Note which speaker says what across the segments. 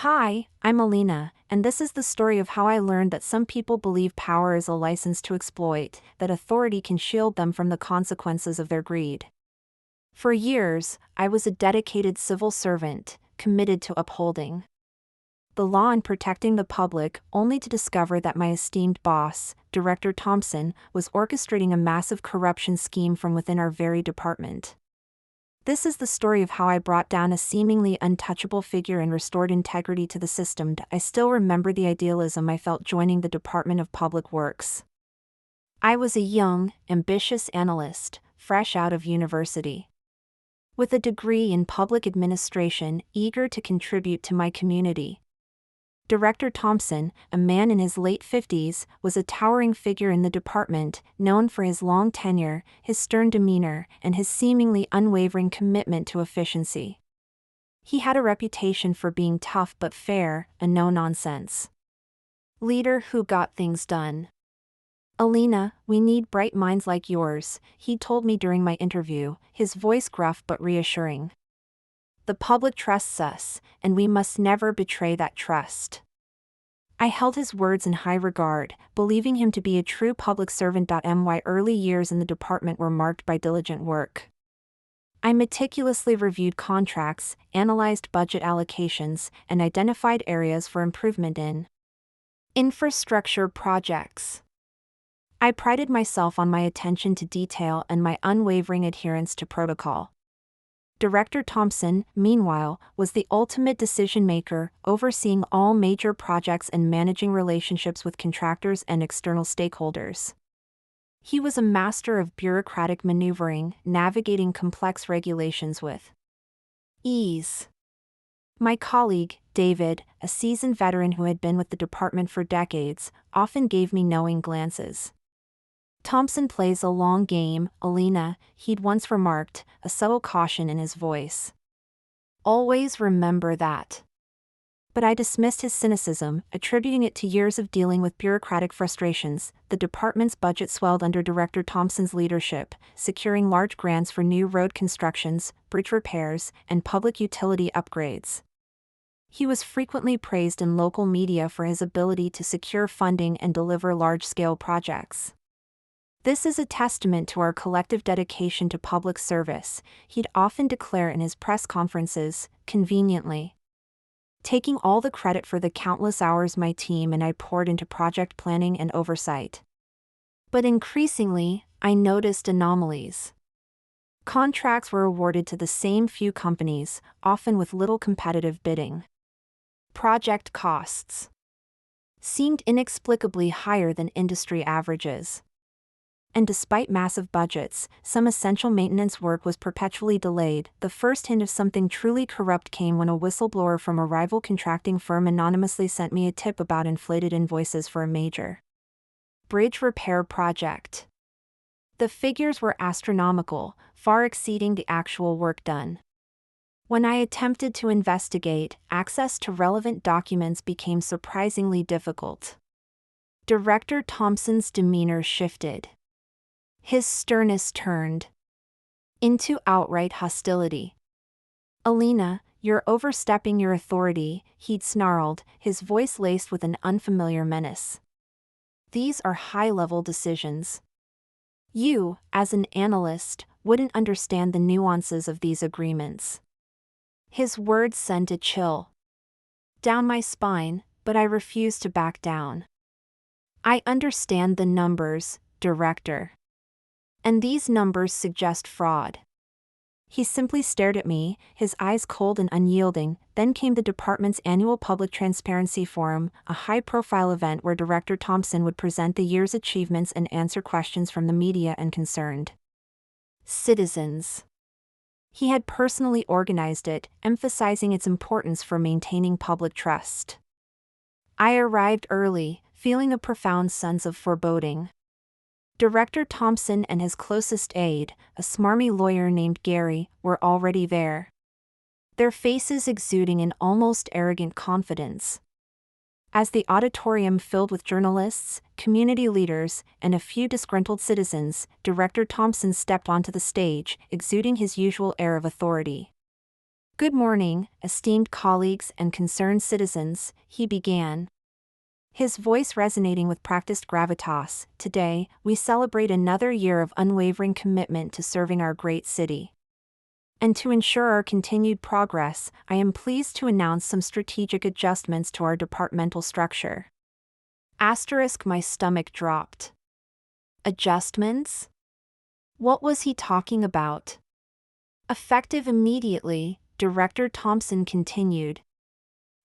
Speaker 1: Hi, I'm Alina, and this is the story of how I learned that some people believe power is a license to exploit, that authority can shield them from the consequences of their greed. For years, I was a dedicated civil servant, committed to upholding the law and protecting the public, only to discover that my esteemed boss, Director Thompson, was orchestrating a massive corruption scheme from within our very department. This is the story of how I brought down a seemingly untouchable figure and restored integrity to the system. I still remember the idealism I felt joining the Department of Public Works. I was a young, ambitious analyst, fresh out of university. With a degree in public administration, eager to contribute to my community. Director Thompson, a man in his late 50s, was a towering figure in the department, known for his long tenure, his stern demeanor, and his seemingly unwavering commitment to efficiency. He had a reputation for being tough but fair, a no-nonsense leader who got things done. "Alina, we need bright minds like yours," he told me during my interview, his voice gruff but reassuring. "The public trusts us, and we must never betray that trust." I held his words in high regard, believing him to be a true public servant. My early years in the department were marked by diligent work. I meticulously reviewed contracts, analyzed budget allocations, and identified areas for improvement in infrastructure projects. I prided myself on my attention to detail and my unwavering adherence to protocol. Director Thompson, meanwhile, was the ultimate decision-maker, overseeing all major projects and managing relationships with contractors and external stakeholders. He was a master of bureaucratic maneuvering, navigating complex regulations with ease. My colleague, David, a seasoned veteran who had been with the department for decades, often gave me knowing glances. "Thompson plays a long game, Alina," he'd once remarked, a subtle caution in his voice. "Always remember that." But I dismissed his cynicism, attributing it to years of dealing with bureaucratic frustrations. The department's budget swelled under Director Thompson's leadership, securing large grants for new road constructions, bridge repairs, and public utility upgrades. He was frequently praised in local media for his ability to secure funding and deliver large-scale projects. "This is a testament to our collective dedication to public service," he'd often declare in his press conferences, conveniently taking all the credit for the countless hours my team and I poured into project planning and oversight. But increasingly, I noticed anomalies. Contracts were awarded to the same few companies, often with little competitive bidding. Project costs seemed inexplicably higher than industry averages. And despite massive budgets, some essential maintenance work was perpetually delayed. The first hint of something truly corrupt came when a whistleblower from a rival contracting firm anonymously sent me a tip about inflated invoices for a major bridge repair project. The figures were astronomical, far exceeding the actual work done. When I attempted to investigate, access to relevant documents became surprisingly difficult. Director Thompson's demeanor shifted. His sternness turned into outright hostility. "Alina, you're overstepping your authority," he'd snarled, his voice laced with an unfamiliar menace. "These are high-level decisions. You, as an analyst, wouldn't understand the nuances of these agreements." His words sent a chill down my spine, but I refused to back down. "I understand the numbers, Director. And these numbers suggest fraud." He simply stared at me, his eyes cold and unyielding. Then came the department's annual Public Transparency Forum, a high-profile event where Director Thompson would present the year's achievements and answer questions from the media and concerned citizens. He had personally organized it, emphasizing its importance for maintaining public trust. I arrived early, feeling a profound sense of foreboding. Director Thompson and his closest aide, a smarmy lawyer named Gary, were already there, their faces exuding an almost arrogant confidence. As the auditorium filled with journalists, community leaders, and a few disgruntled citizens, Director Thompson stepped onto the stage, exuding his usual air of authority. Good morning, esteemed colleagues and concerned citizens, he began. His voice resonating with practiced gravitas. Today, we celebrate another year of unwavering commitment to serving our great city. And to ensure our continued progress, I am pleased to announce some strategic adjustments to our departmental structure. My stomach dropped. Adjustments? What was he talking about? Effective immediately, Director Thompson continued.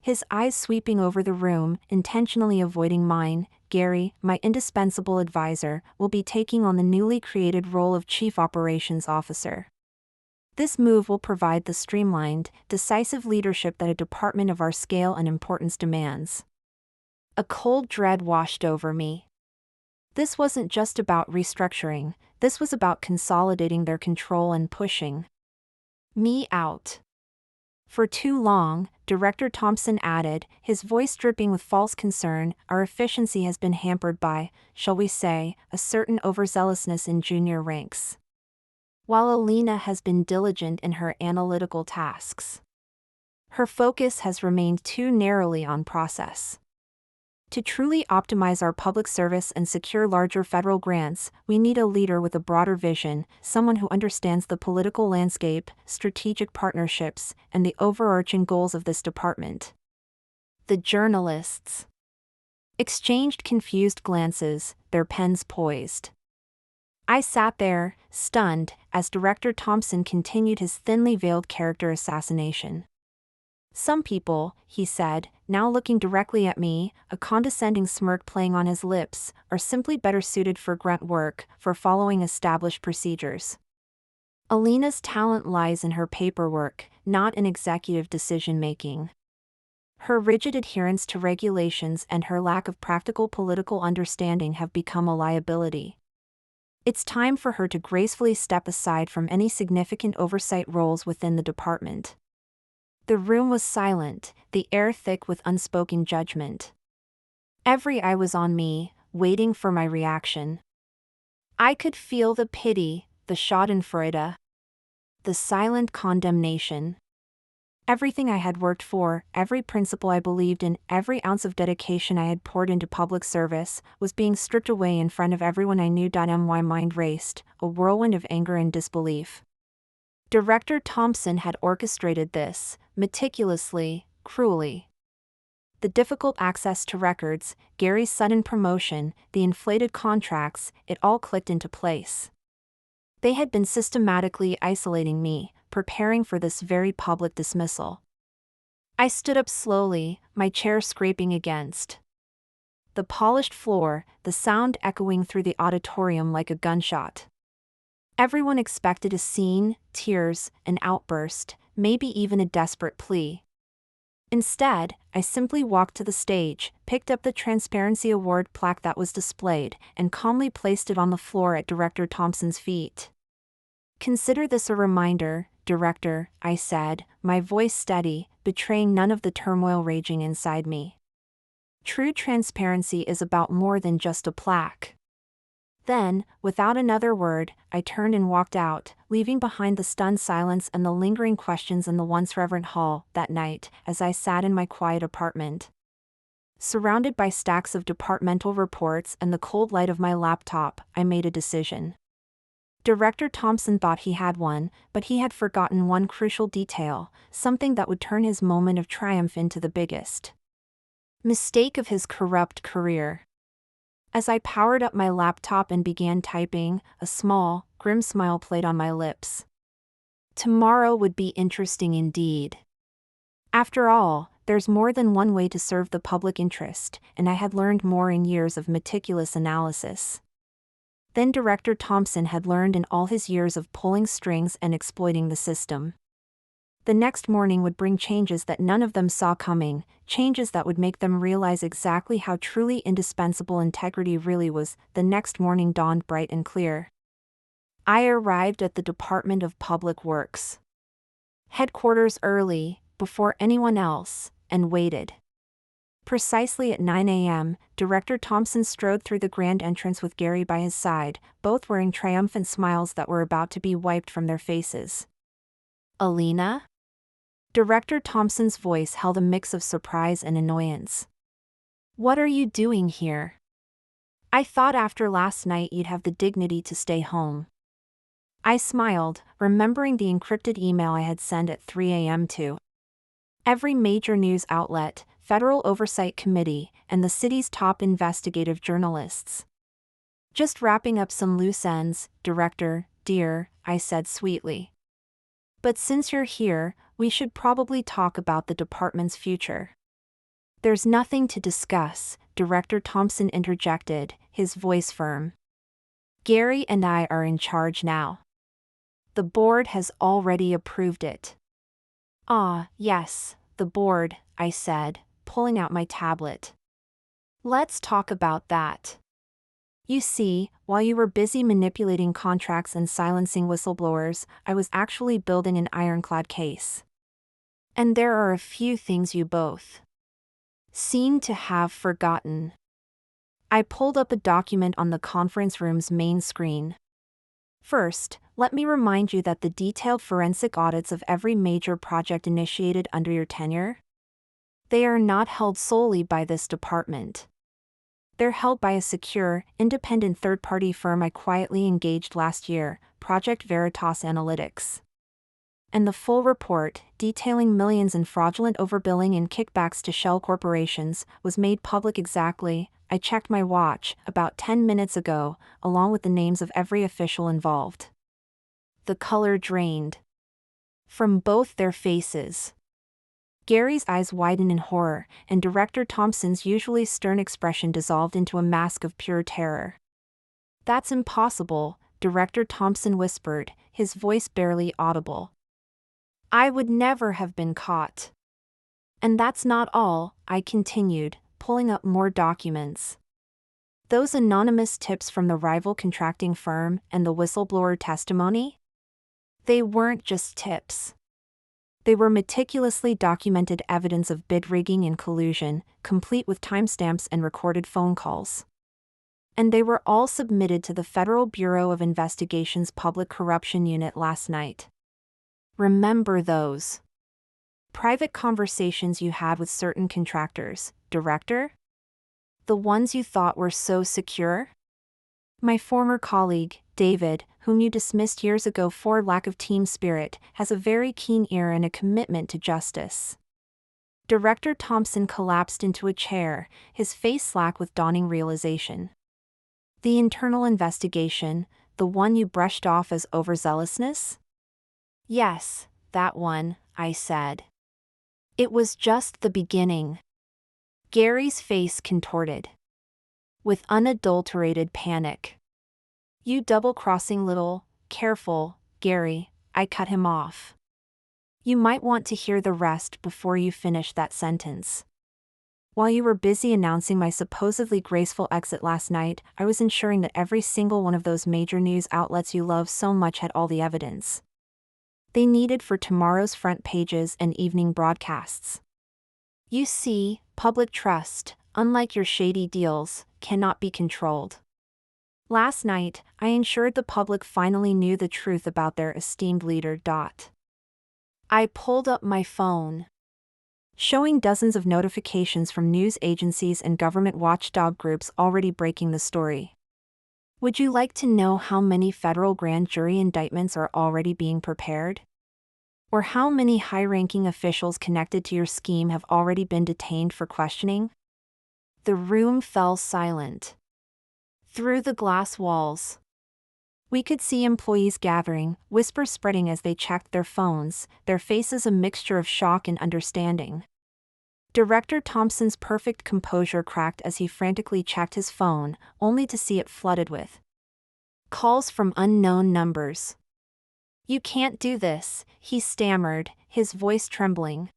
Speaker 1: His eyes sweeping over the room, intentionally avoiding mine. Gary, my indispensable advisor, will be taking on the newly created role of Chief Operations Officer. This move will provide the streamlined, decisive leadership that a department of our scale and importance demands. A cold dread washed over me. This wasn't just about restructuring, this was about consolidating their control and pushing me out. For too long, Director Thompson added, his voice dripping with false concern, our efficiency has been hampered by, shall we say, a certain overzealousness in junior ranks. While Alina has been diligent in her analytical tasks, her focus has remained too narrowly on process. To truly optimize our public service and secure larger federal grants, we need a leader with a broader vision, someone who understands the political landscape, strategic partnerships, and the overarching goals of this department. The journalists exchanged confused glances, their pens poised. I sat there, stunned, as Director Thompson continued his thinly veiled character assassination. Some people, he said, now looking directly at me, a condescending smirk playing on his lips, are simply better suited for grunt work, for following established procedures. Alina's talent lies in her paperwork, not in executive decision-making. Her rigid adherence to regulations and her lack of practical political understanding have become a liability. It's time for her to gracefully step aside from any significant oversight roles within the department. The room was silent, the air thick with unspoken judgment. Every eye was on me, waiting for my reaction. I could feel the pity, the schadenfreude, the silent condemnation. Everything I had worked for, every principle I believed in, every ounce of dedication I had poured into public service, was being stripped away in front of everyone I knew. My mind raced, a whirlwind of anger and disbelief. Director Thompson had orchestrated this, meticulously, cruelly. The difficult access to records, Gary's sudden promotion, the inflated contracts, it all clicked into place. They had been systematically isolating me, preparing for this very public dismissal. I stood up slowly, my chair scraping against the polished floor, the sound echoing through the auditorium like a gunshot. Everyone expected a scene, tears, an outburst, maybe even a desperate plea. Instead, I simply walked to the stage, picked up the Transparency Award plaque that was displayed, and calmly placed it on the floor at Director Thompson's feet. Consider this a reminder, Director, I said, my voice steady, betraying none of the turmoil raging inside me. True transparency is about more than just a plaque. Then, without another word, I turned and walked out, leaving behind the stunned silence and the lingering questions in the once reverent hall. That night, as I sat in my quiet apartment, surrounded by stacks of departmental reports and the cold light of my laptop, I made a decision. Director Thompson thought he had one, but he had forgotten one crucial detail, something that would turn his moment of triumph into the biggest mistake of his corrupt career. As I powered up my laptop and began typing, a small, grim smile played on my lips. Tomorrow would be interesting indeed. After all, there's more than one way to serve the public interest, and I had learned more in years of meticulous analysis than Director Thompson had learned in all his years of pulling strings and exploiting the system. The next morning would bring changes that none of them saw coming, changes that would make them realize exactly how truly indispensable integrity really was. The next morning dawned bright and clear. I arrived at the Department of Public Works headquarters early, before anyone else, and waited. Precisely at 9 a.m., Director Thompson strode through the grand entrance with Gary by his side, both wearing triumphant smiles that were about to be wiped from their faces. Alina? Director Thompson's voice held a mix of surprise and annoyance. "What are you doing here? I thought after last night you'd have the dignity to stay home." I smiled, remembering the encrypted email I had sent at 3 a.m. to every major news outlet, Federal Oversight Committee, and the city's top investigative journalists. "Just wrapping up some loose ends, Director, dear," I said sweetly. "But since you're here, we should probably talk about the department's future." "There's nothing to discuss," Director Thompson interjected, his voice firm. "Gary and I are in charge now. The board has already approved it." "Ah, yes, the board," I said, pulling out my tablet. "Let's talk about that. You see, while you were busy manipulating contracts and silencing whistleblowers, I was actually building an ironclad case. And there are a few things you both seem to have forgotten." I pulled up a document on the conference room's main screen. "First, let me remind you that the detailed forensic audits of every major project initiated under your tenure, they are not held solely by this department. They're held by a secure, independent third-party firm I quietly engaged last year, Project Veritas Analytics. And the full report, detailing millions in fraudulent overbilling and kickbacks to shell corporations, was made public exactly, I checked my watch, about 10 minutes ago, along with the names of every official involved." The color drained from both their faces. Gary's eyes widened in horror, and Director Thompson's usually stern expression dissolved into a mask of pure terror. "That's impossible," Director Thompson whispered, his voice barely audible. "I would never have been caught." "And that's not all," I continued, pulling up more documents. "Those anonymous tips from the rival contracting firm and the whistleblower testimony? They weren't just tips. They were meticulously documented evidence of bid rigging and collusion, complete with timestamps and recorded phone calls. And they were all submitted to the Federal Bureau of Investigation's Public Corruption Unit last night. Remember those private conversations you had with certain contractors, Director? The ones you thought were so secure? My former colleague, David, whom you dismissed years ago for lack of team spirit, has a very keen ear and a commitment to justice." Director Thompson collapsed into a chair, his face slack with dawning realization. "The internal investigation, the one you brushed off as overzealousness?" "Yes, that one," I said. "It was just the beginning." Gary's face contorted with unadulterated panic. "You double-crossing little..." "Careful, Gary," I cut him off. "You might want to hear the rest before you finish that sentence. While you were busy announcing my supposedly graceful exit last night, I was ensuring that every single one of those major news outlets you love so much had all the evidence they needed for tomorrow's front pages and evening broadcasts. You see, public trust, unlike your shady deals, cannot be controlled. Last night, I ensured the public finally knew the truth about their esteemed leader. I pulled up my phone, showing dozens of notifications from news agencies and government watchdog groups already breaking the story. Would you like to know how many federal grand jury indictments are already being prepared? Or how many high-ranking officials connected to your scheme have already been detained for questioning? The room fell silent. Through the glass walls, we could see employees gathering, whispers spreading as they checked their phones, their faces a mixture of shock and understanding. Director Thompson's perfect composure cracked as he frantically checked his phone, only to see it flooded with calls from unknown numbers. "You can't do this," he stammered, his voice trembling.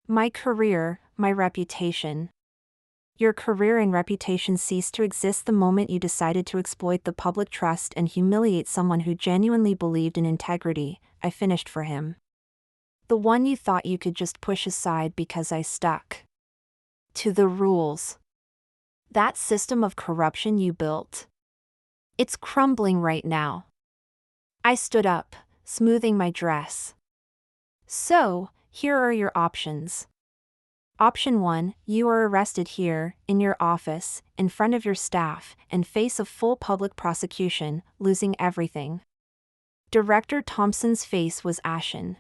Speaker 1: "My career, my reputation." "Your career and reputation ceased to exist the moment you decided to exploit the public trust and humiliate someone who genuinely believed in integrity," I finished for him. "The one you thought you could just push aside because I stuck to the rules. That system of corruption you built, it's crumbling right now." I stood up, smoothing my dress. "So, Here are your options. Option 1, you are arrested here, in your office, in front of your staff, and face a full public prosecution, losing everything. Director Thompson's face was ashen.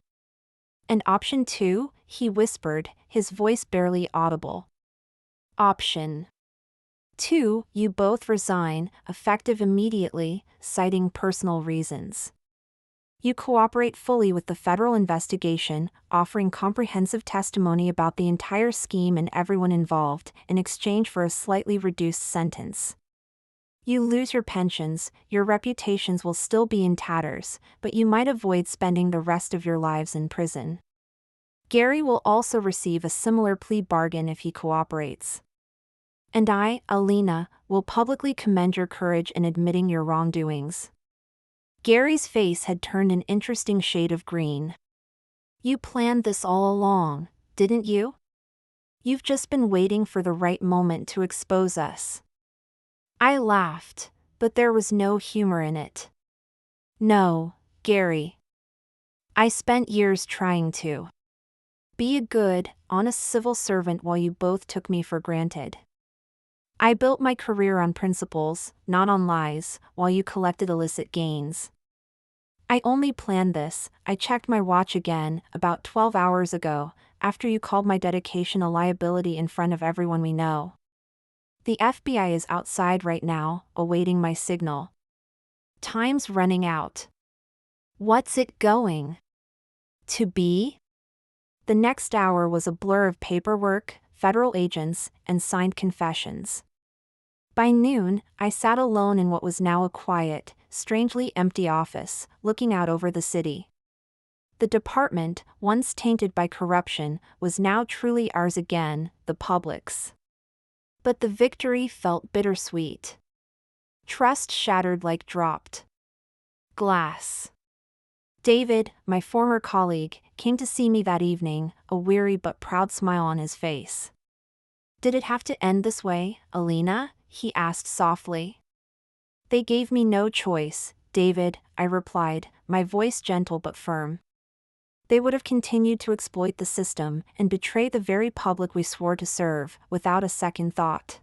Speaker 1: And option 2, he whispered, his voice barely audible. Option 2, you both resign, effective immediately, citing personal reasons. You cooperate fully with the federal investigation, offering comprehensive testimony about the entire scheme and everyone involved, in exchange for a slightly reduced sentence. You lose your pensions, your reputations will still be in tatters, but you might avoid spending the rest of your lives in prison. Gary will also receive a similar plea bargain if he cooperates. And I, Alina, will publicly commend your courage in admitting your wrongdoings. Gary's face had turned an interesting shade of green. You planned this all along, didn't you? You've just been waiting for the right moment to expose us. I laughed, but there was no humor in it. No, Gary. I spent years trying to be a good, honest civil servant while you both took me for granted. I built my career on principles, not on lies, while you collected illicit gains. I only planned this, I checked my watch again, about 12 hours ago, after you called my dedication a liability in front of everyone we know. The FBI is outside right now, awaiting my signal. Time's running out. What's it going to be? The next hour was a blur of paperwork, federal agents, and signed confessions. By noon, I sat alone in what was now a quiet, strangely empty office, looking out over the city. The department, once tainted by corruption, was now truly ours again, the public's. But the victory felt bittersweet. Trust shattered like dropped glass. David, my former colleague, came to see me that evening, a weary but proud smile on his face. Did it have to end this way, Alina? He asked softly. They gave me no choice, David, I replied, my voice gentle but firm. They would have continued to exploit the system and betray the very public we swore to serve, without a second thought.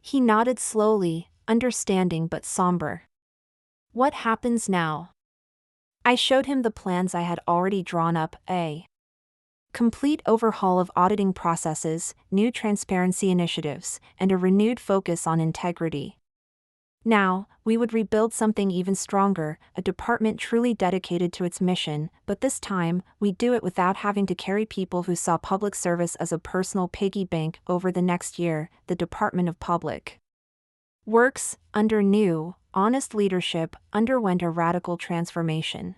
Speaker 1: He nodded slowly, understanding but somber. What happens now? I showed him the plans I had already drawn up, a complete overhaul of auditing processes, new transparency initiatives, and a renewed focus on integrity. Now, we would rebuild something even stronger, a department truly dedicated to its mission, but this time, we'd do it without having to carry people who saw public service as a personal piggy bank. Over the next year, the Department of Public Works, under new, honest leadership, underwent a radical transformation.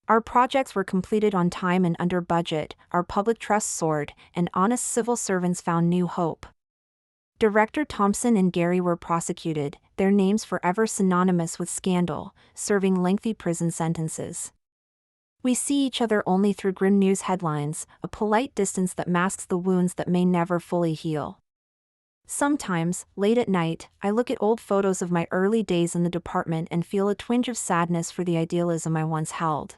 Speaker 1: Our projects were completed on time and under budget, our public trust soared, and honest civil servants found new hope. Director Thompson and Gary were prosecuted, their names forever synonymous with scandal, serving lengthy prison sentences. We see each other only through grim news headlines, a polite distance that masks the wounds that may never fully heal. Sometimes, late at night, I look at old photos of my early days in the department and feel a twinge of sadness for the idealism I once held.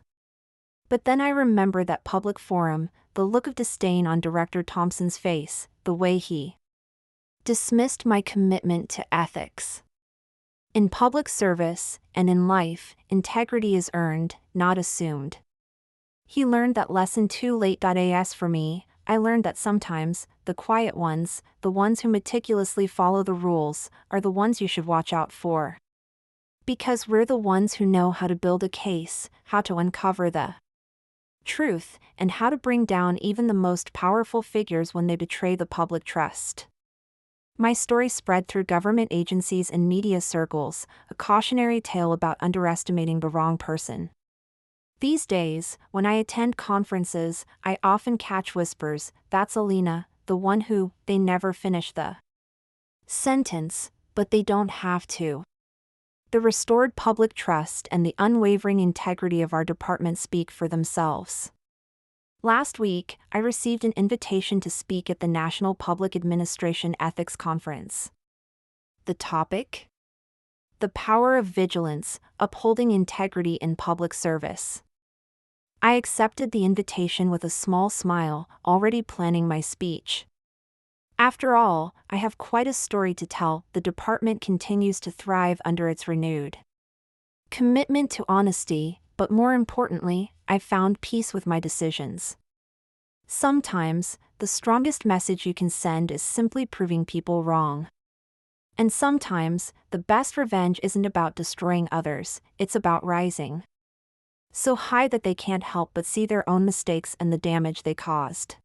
Speaker 1: But then I remember that public forum, the look of disdain on Director Thompson's face, the way he dismissed my commitment to ethics. In public service, and in life, integrity is earned, not assumed. He learned that lesson too late. As for me, I learned that sometimes, the quiet ones, the ones who meticulously follow the rules, are the ones you should watch out for. Because we're the ones who know how to build a case, how to uncover the truth, and how to bring down even the most powerful figures when they betray the public trust. My story spread through government agencies and media circles, a cautionary tale about underestimating the wrong person. These days, when I attend conferences, I often catch whispers, "That's Alina, the one who, they never finish the sentence, but they don't have to." The restored public trust and the unwavering integrity of our department speak for themselves. Last week, I received an invitation to speak at the National Public Administration Ethics Conference. The topic? The power of vigilance, upholding integrity in public service. I accepted the invitation with a small smile, already planning my speech. After all, I have quite a story to tell. The department continues to thrive under its renewed commitment to honesty, but more importantly, I've found peace with my decisions. Sometimes, the strongest message you can send is simply proving people wrong. And sometimes, the best revenge isn't about destroying others, it's about rising so high that they can't help but see their own mistakes and the damage they caused.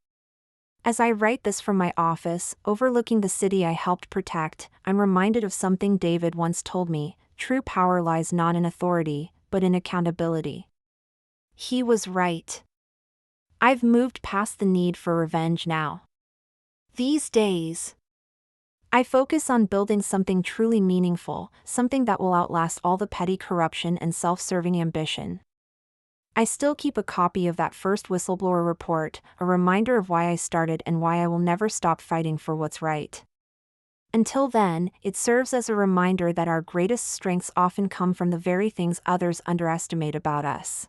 Speaker 1: As I write this from my office, overlooking the city I helped protect, I'm reminded of something David once told me: true power lies not in authority, but in accountability. He was right. I've moved past the need for revenge now. These days, I focus on building something truly meaningful, something that will outlast all the petty corruption and self-serving ambition. I still keep a copy of that first whistleblower report, a reminder of why I started and why I will never stop fighting for what's right. Until then, it serves as a reminder that our greatest strengths often come from the very things others underestimate about us.